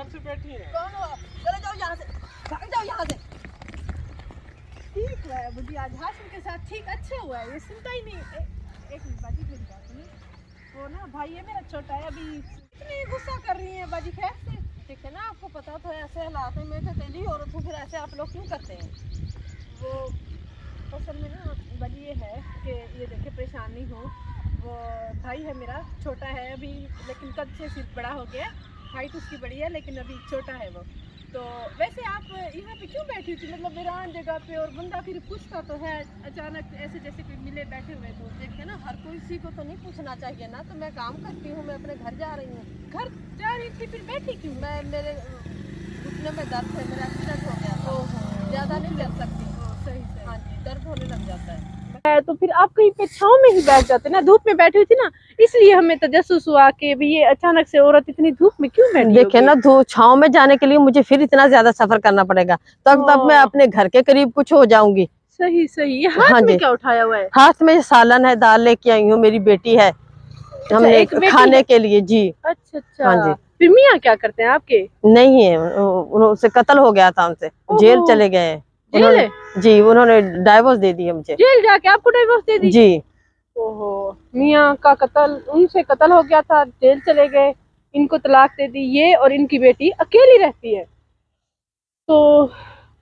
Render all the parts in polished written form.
कब से बैठी हैं? कौन हो? चले जाओ यहाँ से, भाग जाओ यहाँ से। ठीक हुआ है बुद्धि, आज हाशिम के साथ ठीक अच्छा हुआ है, ये सुनता ही नहीं। एक मिनट बाजी, मेरी बात सुनिए। वो ना भाई है मेरा छोटा है, अभी इतनी गुस्सा कर रही है बाजी। खैर से ठीक है ना, आपको पता तो है ऐसे हालात में, मैं तो अकेली औरत हूँ, फिर ऐसे आप लोग क्यों करते हैं? वो असल में ना बाजी ये है कि ये देखे परेशान नहीं हूँ। वो भाई है मेरा, छोटा है अभी, लेकिन कद से सिर्फ बड़ा हो गया। हाइट उसकी बड़ी है लेकिन अभी छोटा है वो। तो वैसे आप यहाँ पे क्यों बैठी थी, मतलब वीरान जगह पे? और बंदा फिर पूछता तो है अचानक ऐसे, जैसे कोई मिले बैठे हुए तो देखते ना, हर कोई किसी को तो नहीं पूछना चाहिए ना। तो मैं काम करती हूँ, मैं अपने घर जा रही हूँ। घर जा रही थी, फिर बैठी क्यों? मैं मेरे घुटने में दर्द है, मेरा एक्सीडेंट हो गया था, ज़्यादा नहीं चल सकती। सही सही, हाँ जी, दर्द होने लग जाता है। तो फिर आप कहीं पे छाँव में ही बैठ जाते ना, धूप में बैठी हुई थी ना, इसलिए हमें तजस्सुस हुआ कि भी ये अचानक से औरत इतनी धूप में क्यों बैठी देखे ना, धूप छाँव में जाने के लिए मुझे फिर इतना ज्यादा सफर करना पड़ेगा, तब मैं अपने घर के करीब कुछ हो जाऊंगी। सही सही। ये हाथ में क्या उठाया हुआ है? हाथ में सालन है, दाल लेके आई हूँ, मेरी बेटी है, हमने खाने के लिए जी। अच्छा अच्छा, हाँ जी। फिर मियाँ क्या करते हैं आपके? नहीं है, उनसे कत्ल हो गया था, उनसे जेल चले गए जेल? जी, उन्होंने डाइवोर्स दे दिया मुझे। जेल जाके आपको डाइवोर्स दे दी? जी। ओहो, मियाँ का कत्ल, उनसे कत्ल हो गया था, जेल चले गए, इनको तलाक दे दी, ये और इनकी बेटी अकेली रहती है। तो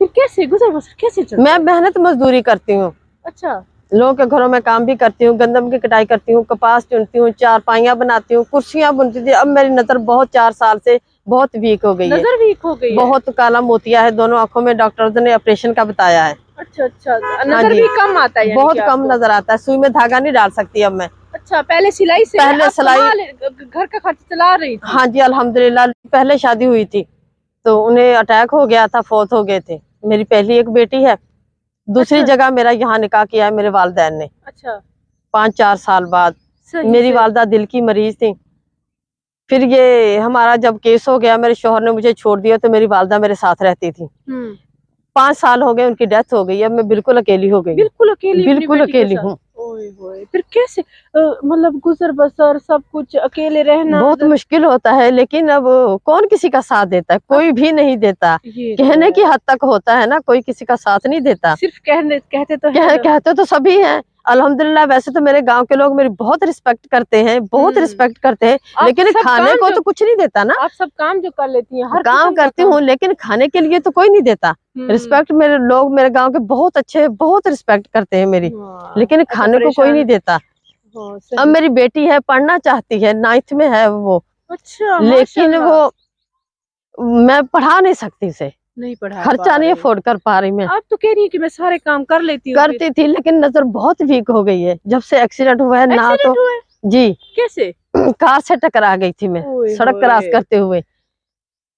फिर कैसे गुजर बसर कैसे चलता? मैं मेहनत मजदूरी करती हूँ। अच्छा, लोगों के घरों में काम भी करती हूँ, गंदम की कटाई करती हूँ, कपास चुनती हूँ, चारपाइयाँ बनाती हूँ, कुर्सियाँ बुनती थी। अब मेरी नजर बहुत 4 साल से बहुत वीक हो गई है। नजर वीक हो गई है? बहुत काला मोतिया है दोनों आंखों में, डॉक्टर ने ऑपरेशन का बताया है। अच्छा अच्छा, नजर भी कम आता है? बहुत कम नजर आता है, सुई में धागा नहीं डाल सकती अब मैं। अच्छा, पहले सिलाई से पहले आप सिलाई, घर का खर्च चला रही थी? हाँ जी अल्हम्दुलिल्लाह। पहले शादी हुई थी तो उन्हें अटैक हो गया था, फौत हो गए थे। मेरी पहली एक बेटी है, दूसरी जगह मेरा यहाँ निकाह किया है मेरे वालिदैन ने। अच्छा, 5-4 साल बाद। मेरी वालदा दिल की मरीज थी। फिर ये हमारा जब केस हो गया, मेरे शौहर ने मुझे छोड़ दिया, तो मेरी वालदा मेरे साथ रहती थी। 5 साल हो गए, उनकी डेथ हो गई, अब मैं बिल्कुल अकेली हो गई। बिल्कुल अकेली हूँ। फिर कैसे मतलब गुजर बसर सब कुछ अकेले रहना? बहुत मुश्किल होता है, लेकिन अब कौन किसी का साथ देता है? कोई भी नहीं देता। कहने की हद तक होता है ना, कोई किसी का साथ नहीं देता। सिर्फ कहते तो सभी हैं अल्हम्दुलिल्लाह। वैसे तो मेरे गांव के लोग मेरी बहुत रिस्पेक्ट करते हैं, बहुत रिस्पेक्ट करते हैं, लेकिन खाने को तो कुछ नहीं देता ना। आप सब काम जो कर लेती हैं, हर काम करती हूँ, लेकिन खाने के लिए तो कोई नहीं देता। रिस्पेक्ट मेरे लोग, मेरे गांव के बहुत अच्छे, बहुत रिस्पेक्ट करते हैं मेरी, लेकिन खाने को कोई नहीं देता। अब मेरी बेटी है, पढ़ना चाहती है, 9th में है वो। अच्छा, लेकिन वो मैं पढ़ा नहीं सकती उसे, नहीं पढ़ा, खर्चा नहीं अफोर्ड कर पा रही मैं। आप तो कह रही है कि मैं सारे काम कर लेती हूँ। करती थी, लेकिन नजर बहुत वीक हो गई है जब से एक्सीडेंट हुआ है ना। तो जी, कैसे? कार से टकरा गई थी मैं सड़क क्रॉस करते हुए,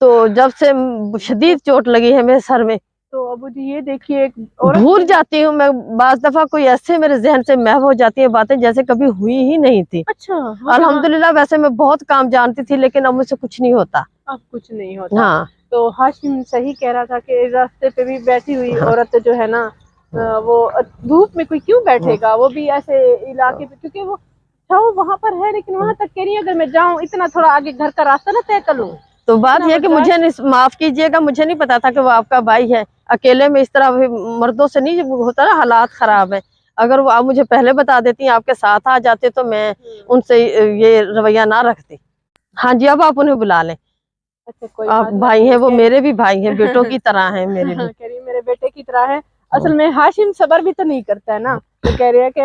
तो जब से शदीद चोट लगी है मेरे सर में। तो अब ये देखिए, भूल जाती हूँ मैं, बाज दफा कोई ऐसे मेरे जहन से महव हो जाती है बातें जैसे कभी हुई ही नहीं थी। अच्छा, अल्हम्दुलिल्लाह। वैसे मैं बहुत काम जानती थी, लेकिन अब मुझसे कुछ नहीं होता। अब कुछ नहीं होता। हाँ। तो हाशिम सही कह रहा था कि रास्ते पे भी बैठी हुई औरत जो है ना, वो धूप में कोई क्यों बैठेगा, वो भी ऐसे इलाके पे, क्योंकि वो वहां पर है, लेकिन वहां तक कह रही है अगर मैं जाऊं, इतना थोड़ा आगे घर का रास्ता ना तय कर लूं। तो बात यह कि मुझे माफ कीजिएगा, मुझे नहीं पता था कि वो आपका भाई है। अकेले में इस तरह मर्दों से नहीं होता ना, हालात खराब है। अगर वो आप मुझे पहले बता देती, आपके साथ आ जाते, तो मैं उनसे ये रवैया ना रखती। हाँ जी, अब आप उन्हें बुला लें। अच्छा, कोई आप भाई हैं, वो मेरे भी भाई हैं, बेटों की तरह हैं मेरे भी। कह रही मेरे बेटे की तरह है। असल में हाशिम सबर भी तो नहीं करता है ना, तो कह रही है कि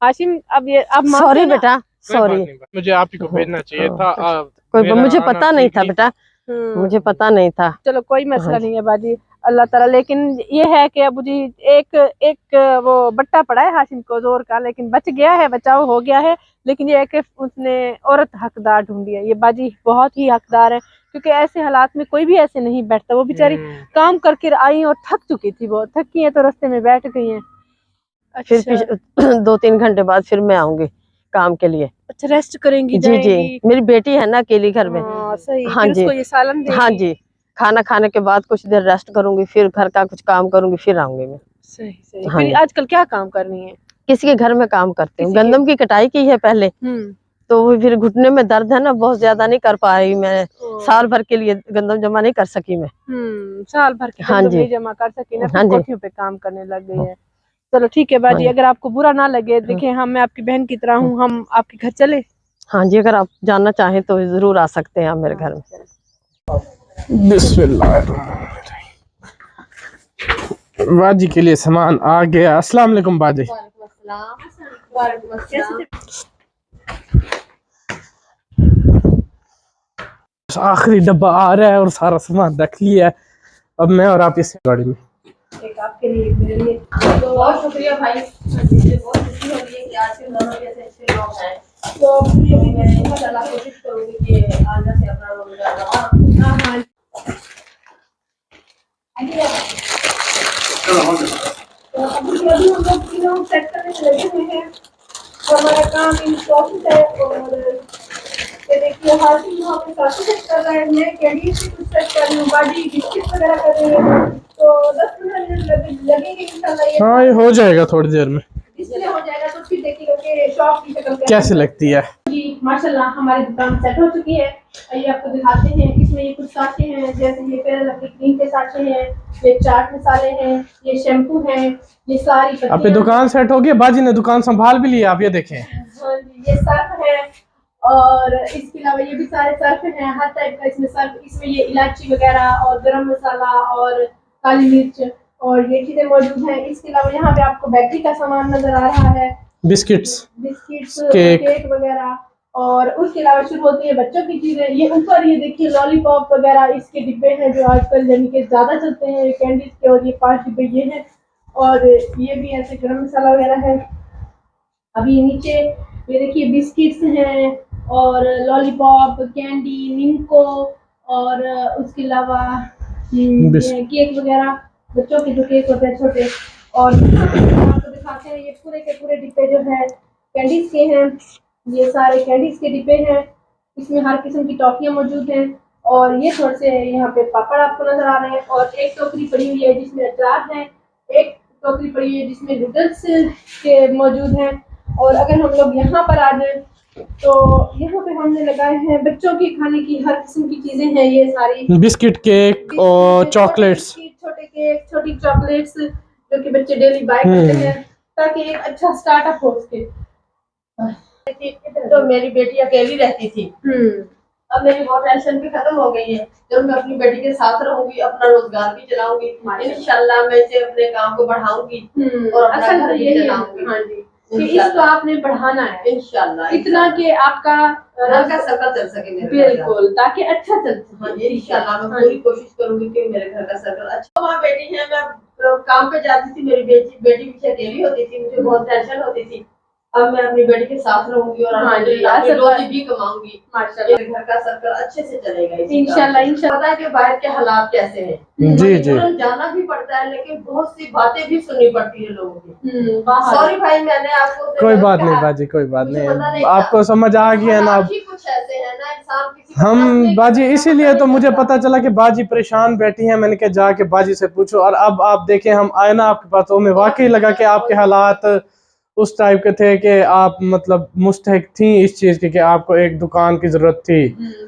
हाशिम अब सॉरी बेटा, सॉरी, मुझे आप ही को भेजना चाहिए था। कोई मुझे पता नहीं था बेटा, मुझे पता नहीं था। चलो कोई मसला नहीं है बाजी, अल्लाह ताला। लेकिन ये है कि अबू जी एक वो बट्टा पड़ा है हाशिम को जोर का, लेकिन बच गया है, बचाव हो गया है। लेकिन ये है कि उसने औरत हकदार ढूंढी है, ये बाजी बहुत ही हकदार है, क्योंकि ऐसे हालात में कोई भी ऐसे नहीं बैठता। वो बेचारी काम करके आई और थक चुकी थी, वो थकी है तो रास्ते में बैठ गई है। फिर 2-3 घंटे बाद फिर मैं आऊंगी काम के लिए। अच्छा, रेस्ट करेंगी? जी जी, मेरी बेटी है ना अकेली घर में। सही। हाँ जी, उसको ये सालन देंगी? हाँ जी, खाना खाने के बाद कुछ देर रेस्ट करूंगी, फिर घर का कुछ काम करूंगी, फिर आऊंगी मैं। सही सही। फिर आजकल क्या काम करनी है? किसी के घर में काम करती हूँ, गंदम की कटाई की है पहले, तो वो फिर घुटने में दर्द है ना, बहुत ज्यादा नहीं कर पा रही मैं, साल भर के लिए गंदम जमा नहीं कर सकी मैं। साल भर के हाँ गंदम जी। नहीं जमा कर सकी ना, हाँ फिर जी। कोठियों पे काम करने लग गई है। चलो ठीक है बाजी, अगर आपको बुरा ना लगे, देखिए हम मैं आपकी बहन की तरह हूँ, हम आपके घर चले। हाँ जी, अगर आप जानना चाहें तो जरूर आ सकते हैं आप मेरे घर में। बिस्मिल्लाह। बाजी के लिए सामान आ गया। अस्सलाम वालेकुम बाजी। आखिरी डब्बा आ रहा है और सारा सामान रख लिया है, अब मैं और आप इस गाड़ी में। एक आपके लिए, एक मेरे लिए। तो बहुत शुक्रिया भाई, बहुत खुशी हो रही है कि आज के दोनों जैसे अच्छे लोग हैं। तो ये भी मैं इंशाल्लाह कोशिश करूंगी कि आगे से अपना रोजगार रहा। तो अभी हम लोग तीनों सेक्टर में लगे हुए हैं। हमारा काम इन प्रोसेस है, और ये देखिए हासिल वहाँ पे काफी सेट कर रहा है, मैं कैंडी से कुछ सेट कर रही हूँ, बाजी बिस्किट वगैरह कर रही है। तो 10-15 मिनट लगेंगे इंशाल्लाह। हाँ ये हो जाएगा थोड़ी देर में। डिस्प्ले हो जाएगा तो फिर देखिएगा कि शॉप की शक्ल कैसे लगती है। जी माशाल्लाह हमारी दुकान सेट हो चुकी है। ये आपको दिखाते हैं, इसमें ये कुछ साँचे हैं, जैसे ये फेयर लवली क्रीम के साँचे हैं, ये चाट मसाले हैं, ये शैम्पू हैं, ये सारी पत्तियां। आपकी दुकान सेट हो गई, बाजी ने दुकान संभाल भी लिया, आप ये देखें। हाँ जी, ये सर्फ है, और इसके अलावा ये भी सारे सर्फ हैं, हर टाइप का इसमें सर्फ। इसमें ये इलायची वगैरह और गरम मसाला और काली मिर्च और ये चीजें मौजूद हैं। इसके अलावा यहाँ पे आपको बेकरी का सामान नजर आ रहा है, बिस्किट्स, केक वगैरह, और उसके अलावा शुरू होती है बच्चों की चीजें। ये ऊपर ये देखिए लॉलीपॉप वगैरह इसके डिब्बे हैं जो आजकल यानी कि ज्यादा चलते हैं कैंडीज के, और ये 5 डिब्बे ये हैं, और ये भी ऐसे गरम मसाला वगैरह है। अभी नीचे ये देखिए बिस्किट्स हैं और लॉलीपॉप, कैंडी, निम्को, और उसके अलावा केक वगैरह, बच्चों के जो केक होते हैं छोटे। और आपको दिखाते हैं ये पूरे के पूरे डिब्बे जो है कैंडीज के हैं, ये सारे कैंडीज के डिब्बे हैं। इसमें हर किस्म की टॉफियाँ मौजूद हैं, और ये थोड़े से यहाँ पे पापड़ आपको नजर आ रहे हैं, और एक टोकरी पड़ी हुई है जिसमें अचार है, एक टोकरी पड़ी हुई है जिसमें नूडल्स के मौजूद हैं। और अगर हम लोग यहाँ पर आ जाएं तो यहाँ पे हमने लगाए हैं बच्चों के खाने की हर किस्म की चीजें हैं, ये सारी बिस्किट, केक और चॉकलेट्स, छोटे केक, छोटी चॉकलेट्स जो कि बच्चे डेली बाय करते हैं ताकि एक अच्छा स्टार्टअप हो सके। तो मेरी बेटी अकेली रहती थी, अब मेरी वो टेंशन भी खत्म हो गई है। जब मैं अपनी बेटी के साथ रहूंगी, अपना रोजगार भी चलाऊंगी, इंशाल्लाह मैं इसे अपने काम को बढ़ाऊंगी और अपना घर भी चलाऊंगी। हाँ जी, कि इसको आपने बढ़ाना है इंशाल्लाह, इतना कि आपका घर का सर्कल चल सके मेरे। बिल्कुल, ताकि अच्छा चल सके। हाँ जी, इंशाल्लाह मैं पूरी कोशिश करूंगी कि मेरे घर का सर्कल अच्छा। वहाँ बेटी है, मैं काम पे जाती थी, मेरी बेटी पीछे अकेली होती थी, मुझे बहुत टेंशन होती थी। अब मैं अपनी बेटी के साथ रहूंगी और रोजी भी कमाऊंगी, माशाल्लाह घर का सर्कल अच्छे से चलेगा इंशाल्लाह। इंशाल्लाह पता है कि बाहर के हालात कैसे हैं, जी जी, जाना भी पड़ता है, लेकिन बहुत सी बातें भी सुननी पड़ती है लोगों की। सॉरी भाई, मैंने आपको कोई बात नहीं बाजी, कोई बात नहीं, आपको समझ आ गया है ना। अब कुछ ऐसे है ना इंसान किसी हम बाजी, इसीलिए तो मुझे पता चला कि बाजी परेशान बैठी हैं, मैंने कहा जाके बाजी से पूछो। और अब आप देखें, हम आए ना आपके पास, तो हमें वाकई लगा कि आपके हालात उस टाइप के थे कि आप मतलब मुस्तहिक थी इस चीज की कि आपको एक दुकान की जरूरत थी,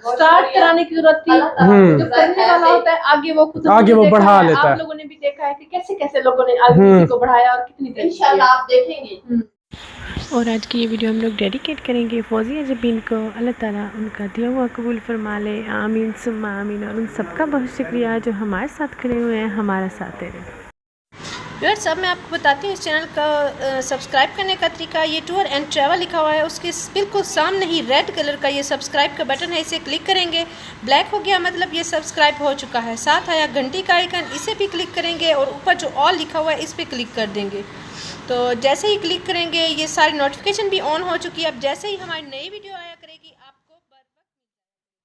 स्टार्ट कराने की जरूरत थी। जो करने वाला होता है आगे वो खुद आगे वो बढ़ा लेता है। आप लोगों ने भी देखा है कि कैसे कैसे लोगों ने आगे किसी को बढ़ाया और कितनी तरक्की इंशाल्लाह आप देखेंगे। और आज की ये वीडियो हम लोग डेडिकेट करेंगे फौजिया जबीन को। अल्लाह ताला उनका दिया हुआ कबूल फरमा ले, आमीन सुम्मा आमीन। और उन सबका बहुत शुक्रिया जो हमारे साथ खड़े हुए हैं, हमारा साथ दे रहे हैं। व्यूअर्स, अब मैं आपको बताती हूँ इस चैनल का सब्सक्राइब करने का तरीका। ये टूर एंड ट्रैवल लिखा हुआ है, उसके बिल्कुल सामने ही रेड कलर का ये सब्सक्राइब का बटन है, इसे क्लिक करेंगे, ब्लैक हो गया मतलब ये सब्सक्राइब हो चुका है। साथ आया घंटी का आइकन, इसे भी क्लिक करेंगे, और ऊपर जो ऑल लिखा हुआ है इस पर क्लिक कर देंगे। तो जैसे ही क्लिक करेंगे ये सारी नोटिफिकेशन भी ऑन हो चुकी है। अब जैसे ही हमारी नई वीडियो आए